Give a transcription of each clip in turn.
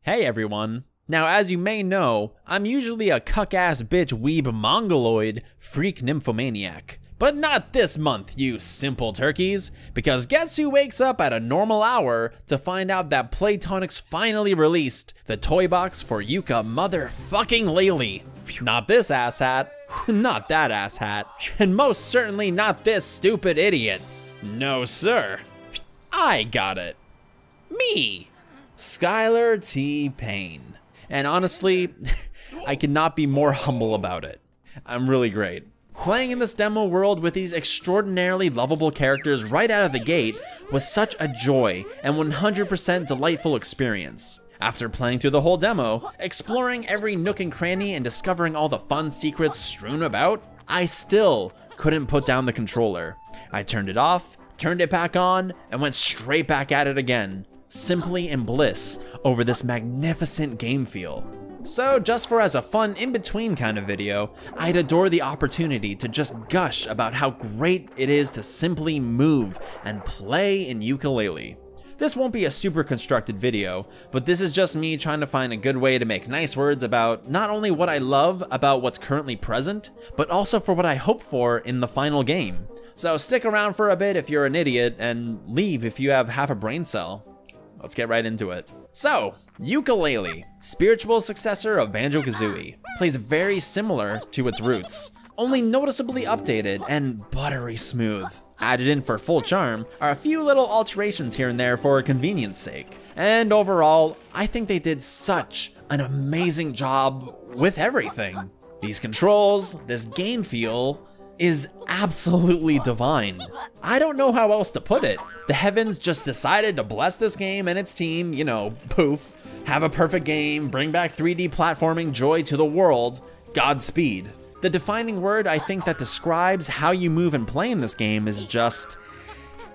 Hey everyone. Now, as you may know, I'm usually a cuck-ass bitch weeb mongoloid freak nymphomaniac. But not this month, you simple turkeys, because guess who wakes up at a normal hour to find out that Playtonics finally released the toy box for Yooka motherfucking Laylee. Not this asshat, not that asshat, and most certainly not this stupid idiot. No sir, I got it. Me, Skylar T. Payne. And honestly, I cannot be more humble about it. I'm really great. Playing in this demo world with these extraordinarily lovable characters right out of the gate was such a joy and 100% delightful experience. After playing through the whole demo, exploring every nook and cranny and discovering all the fun secrets strewn about, I still couldn't put down the controller. I turned it off, turned it back on, and went straight back at it again, simply in bliss over this magnificent game feel. So just for as a fun in-between kind of video, I'd adore the opportunity to just gush about how great it is to simply move and play in Yooka-Laylee. This won't be a super constructed video, but this is just me trying to find a good way to make nice words about not only what I love about what's currently present, but also for what I hope for in the final game. So stick around for a bit if you're an idiot, and leave if you have half a brain cell. Let's get right into it. So, Yooka-Laylee, spiritual successor of Banjo-Kazooie, plays very similar to its roots, only noticeably updated and buttery smooth. Added in for full charm are a few little alterations here and there for convenience sake. And overall, I think they did such an amazing job with everything. These controls, this game feel, is absolutely divine. I don't know how else to put it. The heavens just decided to bless this game and its team, you know, poof, have a perfect game, bring back 3D platforming joy to the world, Godspeed. The defining word I think that describes how you move and play in this game is just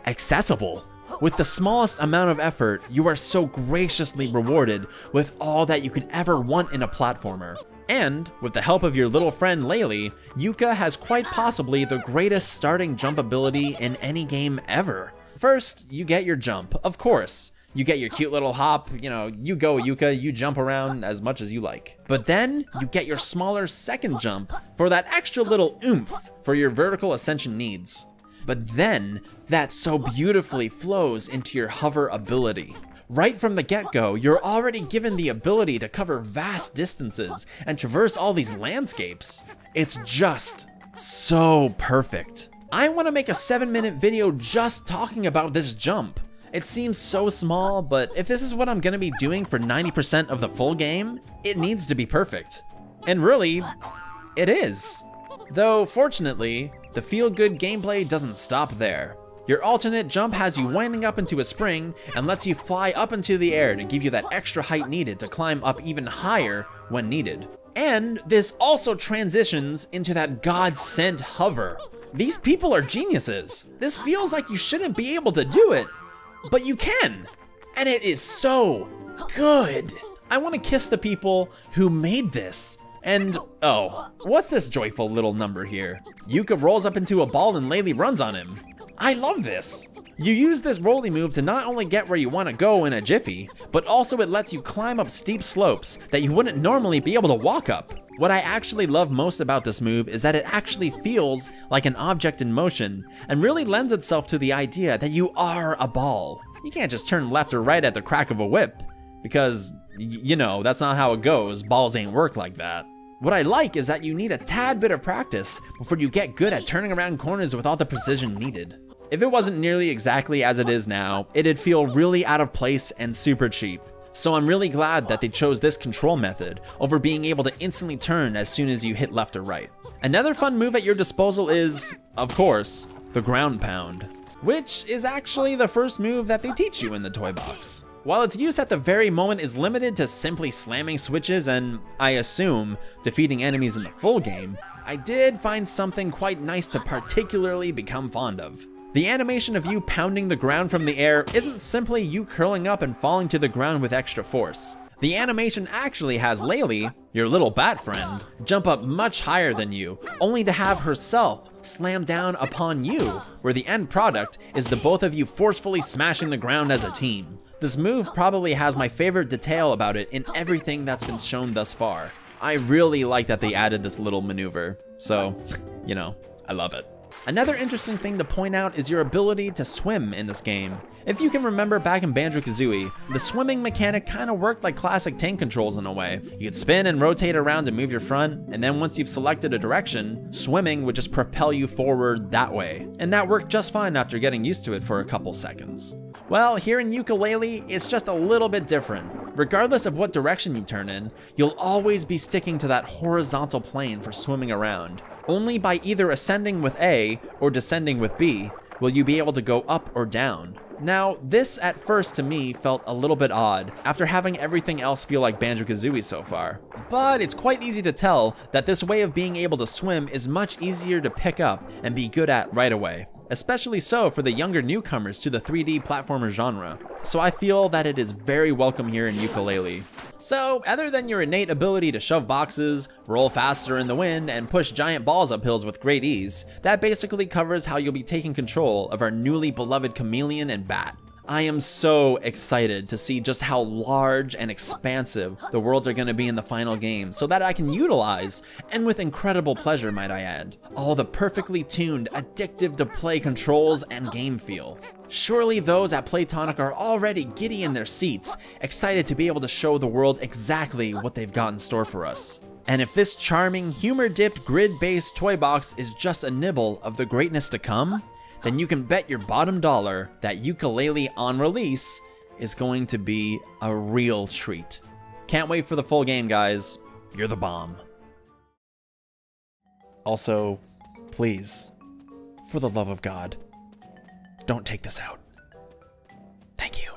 accessible. With the smallest amount of effort, you are so graciously rewarded with all that you could ever want in a platformer. And, with the help of your little friend Laylee, Yooka has quite possibly the greatest starting jump ability in any game ever. First, you get your jump, of course. You get your cute little hop, you know, you go Yooka, you jump around as much as you like. But then, you get your smaller second jump for that extra little oomph for your vertical ascension needs. But then, that so beautifully flows into your hover ability. Right from the get-go, you're already given the ability to cover vast distances and traverse all these landscapes. It's just so perfect. I want to make a 7-minute video just talking about this jump. It seems so small, but if this is what I'm going to be doing for 90% of the full game, it needs to be perfect. And really, it is. Though, fortunately, the feel-good gameplay doesn't stop there. Your alternate jump has you winding up into a spring and lets you fly up into the air to give you that extra height needed to climb up even higher when needed. And this also transitions into that God-sent hover. These people are geniuses. This feels like you shouldn't be able to do it, but you can. And it is so good. I want to kiss the people who made this. And, oh, what's this joyful little number here? Yooka rolls up into a ball and Laylee runs on him. I love this. You use this rolly move to not only get where you want to go in a jiffy, but also it lets you climb up steep slopes that you wouldn't normally be able to walk up. What I actually love most about this move is that it actually feels like an object in motion and really lends itself to the idea that you are a ball. You can't just turn left or right at the crack of a whip, because, you know, that's not how it goes. Balls ain't work like that. What I like is that you need a tad bit of practice before you get good at turning around corners with all the precision needed. If it wasn't nearly exactly as it is now, it'd feel really out of place and super cheap. So I'm really glad that they chose this control method over being able to instantly turn as soon as you hit left or right. Another fun move at your disposal is, of course, the ground pound, which is actually the first move that they teach you in the toy box. While its use at the very moment is limited to simply slamming switches and, I assume, defeating enemies in the full game, I did find something quite nice to particularly become fond of. The animation of you pounding the ground from the air isn't simply you curling up and falling to the ground with extra force. The animation actually has Laylee, your little bat friend, jump up much higher than you, only to have herself slam down upon you, where the end product is the both of you forcefully smashing the ground as a team. This move probably has my favorite detail about it in everything that's been shown thus far. I really like that they added this little maneuver, so, you know, I love it. Another interesting thing to point out is your ability to swim in this game. If you can remember back in Banjo-Kazooie, the swimming mechanic kind of worked like classic tank controls in a way. You could spin and rotate around to move your front, and then once you've selected a direction, swimming would just propel you forward that way. And that worked just fine after getting used to it for a couple seconds. Well, here in Yooka-Laylee, it's just a little bit different. Regardless of what direction you turn in, you'll always be sticking to that horizontal plane for swimming around. Only by either ascending with A or descending with B will you be able to go up or down. Now, this at first to me felt a little bit odd after having everything else feel like Banjo-Kazooie so far. But it's quite easy to tell that this way of being able to swim is much easier to pick up and be good at right away. Especially so for the younger newcomers to the 3D platformer genre. So I feel that it is very welcome here in Yooka-Laylee. So, other than your innate ability to shove boxes, roll faster in the wind, and push giant balls up hills with great ease, that basically covers how you'll be taking control of our newly beloved Chameleon and Bat. I am so excited to see just how large and expansive the worlds are going to be in the final game so that I can utilize, and with incredible pleasure might I add, all the perfectly tuned, addictive to play controls and game feel. Surely those at Playtonic are already giddy in their seats, excited to be able to show the world exactly what they've got in store for us. And if this charming, humor-dipped, grid-based toy box is just a nibble of the greatness to come, then you can bet your bottom dollar that Yooka-Laylee on release is going to be a real treat. Can't wait for the full game, guys. You're the bomb. Also, please, for the love of God, don't take this out. Thank you.